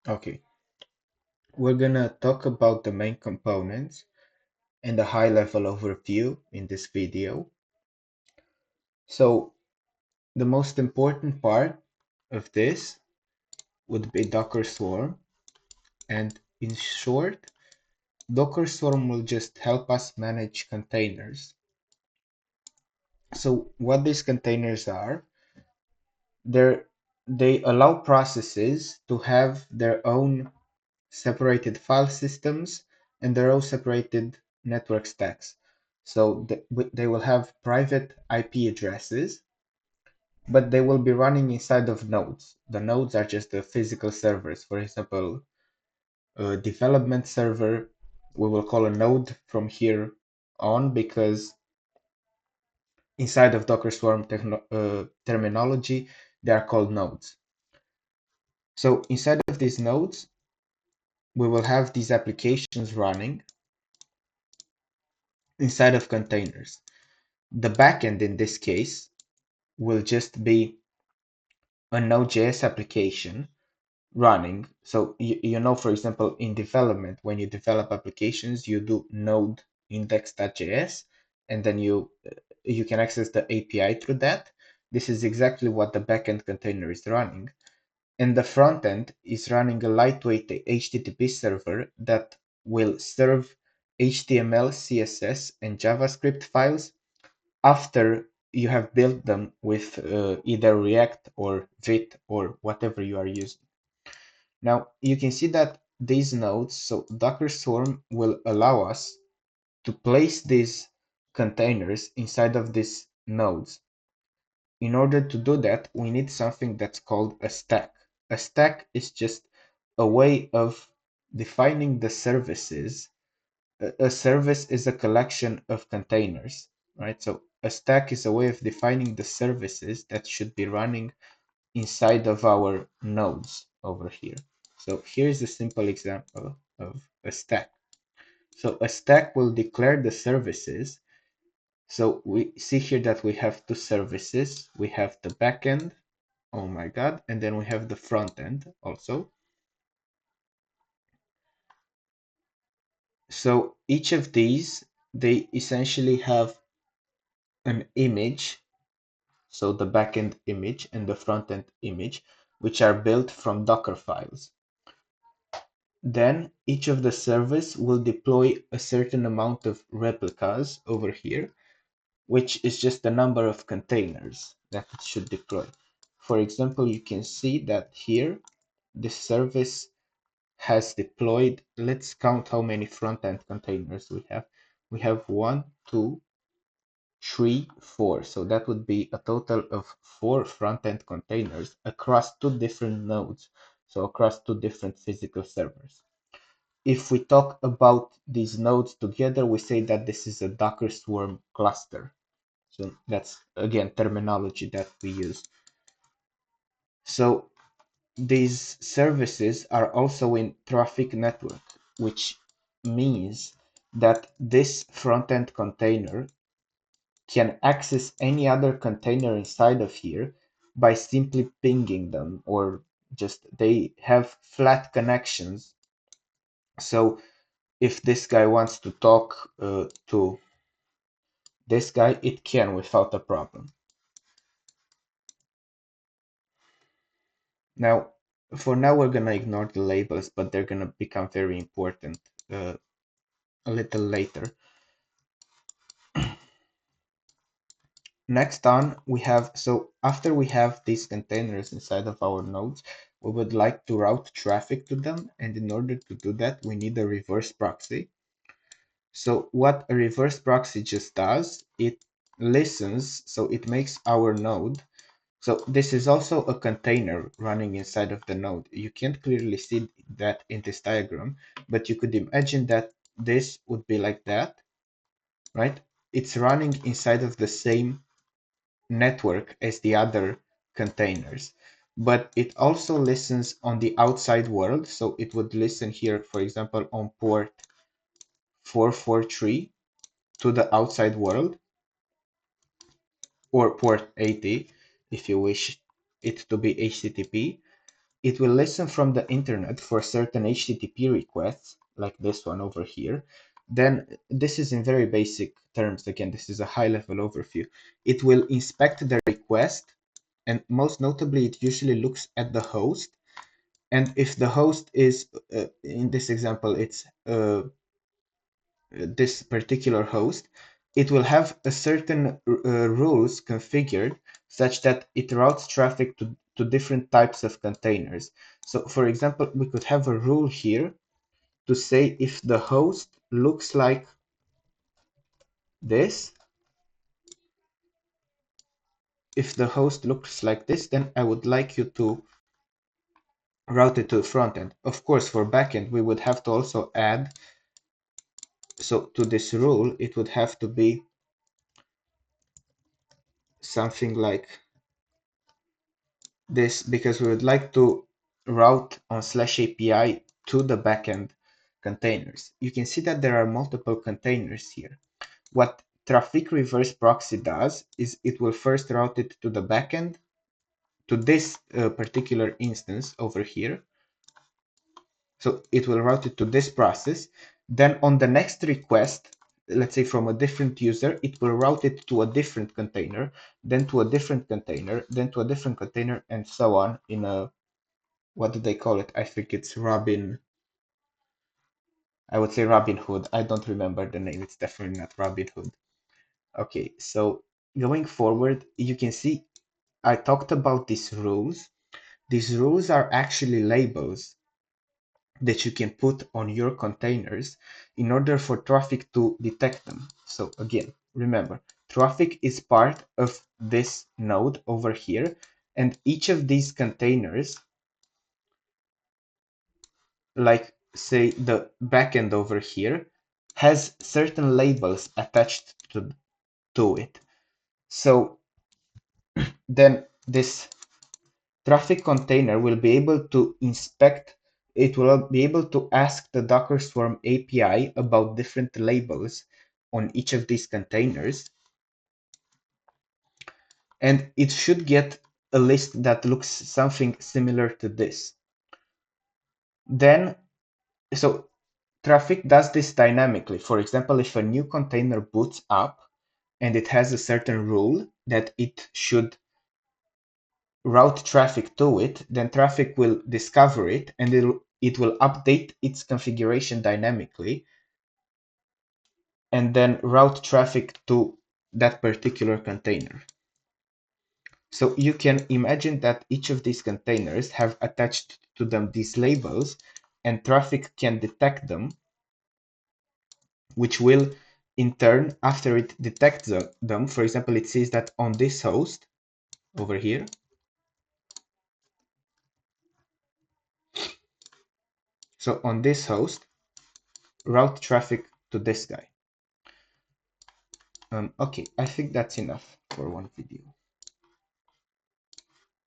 Okay, we're gonna talk about the main components and a high-level overview in this video. So the most important part of this would be Docker Swarm, and in short, Docker Swarm will just help us manage containers. So what these containers are, they're, they allow processes to have their own separated file systems and their own separated network stacks. So they will have private IP addresses, but they will be running inside of nodes. The nodes are just the physical servers. For example, a development server, we will call a node from here on because inside of Docker Swarm terminology, they are called nodes. So inside of these nodes, we will have these applications running inside of containers. The backend in this case will just be a Node.js application running. So you know, for example, in development, when you develop applications, you do node index.js, and then you can access the API through that. This is exactly what the backend container is running. And the front end is running a lightweight HTTP server that will serve HTML, CSS, and JavaScript files after you have built them with either React or Vite or whatever you are using. Now you can see that these nodes, so Docker Swarm will allow us to place these containers inside of these nodes. In order to do that, we need something that's called a stack. A stack is just a way of defining the services. A service is a collection of containers, right? So a stack is a way of defining the services that should be running inside of our nodes over here. So here's a simple example of a stack. So a stack will declare the services. So we see here that we have two services. We have the backend, oh my God, and then we have the front end also. So each of these, they essentially have an image, so the backend image and the front end image, which are built from Docker files. Then each of the servers will deploy a certain amount of replicas over here, which is just the number of containers that it should deploy. For example, you can see that here the service has deployed, let's count how many front-end containers we have. We have 1, 2, 3, 4. So that would be a total of 4 front-end containers across two different nodes, so across two different physical servers. If we talk about these nodes together, we say that this is a Docker Swarm cluster. So that's again terminology that we use. So these services are also in Traefik network, which means that this front-end container can access any other container inside of here by simply pinging them, or just they have flat connections. So if this guy wants to talk to this guy, it can without a problem. Now, for now, we're gonna ignore the labels, but they're gonna become very important uh, a little later. Next on, we have, so after we have these containers inside of our nodes, we would like to route traffic to them. And in order to do that, we need a reverse proxy. So what a reverse proxy just does, it listens, so it makes our node. So this is also a container running inside of the node. You can't clearly see that in this diagram, but you could imagine that this would be like that, right? It's running inside of the same network as the other containers, but it also listens on the outside world. So it would listen here, for example, on port 443 to the outside world, or port 80 if you wish it to be HTTP. it will listen from the internet for certain HTTP requests, like this one over here. Then this is in very basic terms. Again, this is a high level overview. It will inspect the request, and most notably, it usually looks at the host. And if the host is, in this example, it's this particular host, it will have a certain rules configured such that it routes traffic to different types of containers. So for example, we could have a rule here to say if the host looks like this, then I would like you to route it to the front end. Of course, for backend, we would have to also add, so to this rule, it would have to be something like this, because we would like to route on slash API to the backend containers. You can see that there are multiple containers here. What Traefik reverse proxy does is it will first route it to the backend, to this particular instance over here. So it will route it to this process. Then on the next request, let's say from a different user, it will route it to a different container, then to a different container, then to a different container, and so on in a, what do they call it? I think it's Robin. I would say Robin Hood. I don't remember the name. It's definitely not Robin Hood. Okay, so going forward, you can see I talked about these rules. These rules are actually labels that you can put on your containers in order for Traefik to detect them. So again, remember, Traefik is part of this node over here, and each of these containers, like say the backend over here, has certain labels attached to it. So then this Traefik container will be able to inspect, it will be able to ask the Docker Swarm API about different labels on each of these containers. And it should get a list that looks something similar to this. Then, so Traefik does this dynamically. For example, if a new container boots up and it has a certain rule that it should route traffic to it, then Traefik will discover it and it will update its configuration dynamically and then route traffic to that particular container. So you can imagine that each of these containers have attached to them these labels, and Traefik can detect them, which will in turn, after it detects them, for example, it sees that on this host over here, so on this host, route traffic to this guy. Okay, I think that's enough for one video.